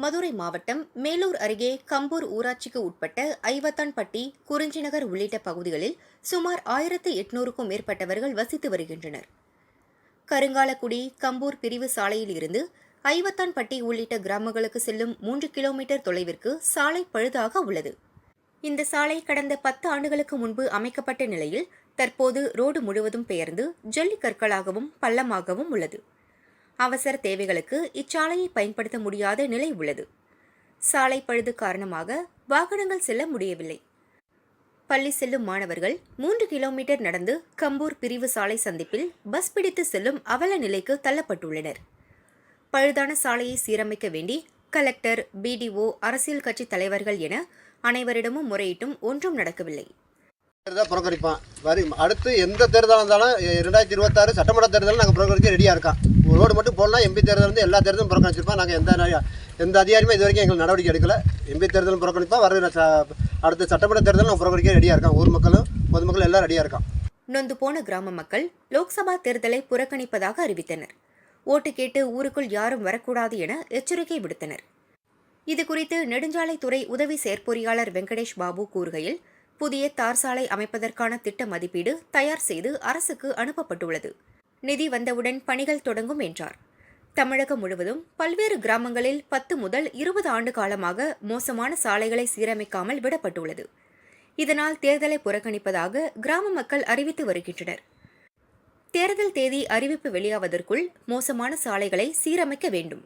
மதுரை மாவட்டம் மேலூர் அருகே கம்பூர் ஊராட்சிக்கு உட்பட்ட ஐவத்தான்பட்டி, குறிஞ்சிநகர் உள்ளிட்ட பகுதிகளில் சுமார் 1800க்கும் மேற்பட்டவர்கள் வசித்து வருகின்றனர். கருங்காலக்குடி கம்பூர் பிரிவு சாலையில் இருந்து ஐவத்தான்பட்டி உள்ளிட்ட கிராமங்களுக்கு செல்லும் 3 கிலோமீட்டர் தொலைவிற்கு சாலை பழுதாக உள்ளது. இந்த சாலை கடந்த 10 ஆண்டுகளுக்கு முன்பு அமைக்கப்பட்ட நிலையில் தற்போது ரோடு முழுவதும் பெயர்ந்து ஜல்லிக்கற்களாகவும் பள்ளமாகவும் உள்ளது. அவசர தேவைகளுக்கு இச்சாலையை பயன்படுத்த முடியாத நிலை உள்ளது. சாலை பழுது காரணமாக வாகனங்கள் செல்ல முடியவில்லை. பள்ளி செல்லும் மாணவர்கள் 3 கிலோமீட்டர் நடந்து கம்பூர் பிரிவு சாலை சந்திப்பில் பஸ் பிடித்து செல்லும் அவல நிலைக்கு தள்ளப்பட்டுள்ளனர். பழுதான சாலையை சீரமைக்க வேண்டி கலெக்டர், பிடிஓ, அரசியல் கட்சி தலைவர்கள் என அனைவரிடமும் முறையிட்டும் ஒன்றும் நடக்கவில்லை. புறக்கணிப்பான். அடுத்து எந்த தேர்தலாக இருந்தாலும் 2026 சட்டமன்ற தேர்தலும் நாங்கள் புறக்கணிக்க ரெடியாக இருக்கோம். ரோடு மட்டும் போடலாம். எம்பி தேர்தல் வந்து எல்லா தேர்தலும் புறக்கணிச்சிருப்போம். நாங்கள் எந்த அதிகாரியுமே இது வரைக்கும் எங்களுக்கு நடவடிக்கை எடுக்கல. எம்பி தேர்தலும் புறக்கணிப்போம். அடுத்த சட்டமன்ற தேர்தலும் நாங்கள் புறக்கணிக்க ரெடியாக இருக்கோம். ஊர் மக்களும் பொதுமக்கள் எல்லாம் ரெடியாக இருக்கோம். நொந்து போன கிராம மக்கள் லோக்சபா தேர்தலை புறக்கணிப்பதாக அறிவித்தனர். ஓட்டு கேட்டு ஊருக்குள் யாரும் வரக்கூடாது என எச்சரிக்கை விடுத்தனர். இதுகுறித்து நெடுஞ்சாலைத்துறை உதவி செயற்பொறியாளர் வெங்கடேஷ் பாபு கூறுகையில், புதிய தார் சாலை அமைப்பதற்கான திட்ட மதிப்பீடு தயார் செய்து அரசுக்கு அனுப்பப்பட்டுள்ளது. நிதி வந்தவுடன் பணிகள் தொடங்கும் என்றார். தமிழகம் முழுவதும் பல்வேறு கிராமங்களில் 10 முதல் 20 ஆண்டு காலமாக மோசமான சாலைகளை சீரமைக்காமல் விடப்பட்டுள்ளது. இதனால் தேர்தலை புறக்கணிப்பதாக கிராம மக்கள் அறிவித்து வருகின்றனர். தேர்தல் தேதி அறிவிப்பு வெளியாவதற்குள் மோசமான சாலைகளை சீரமைக்க வேண்டும்.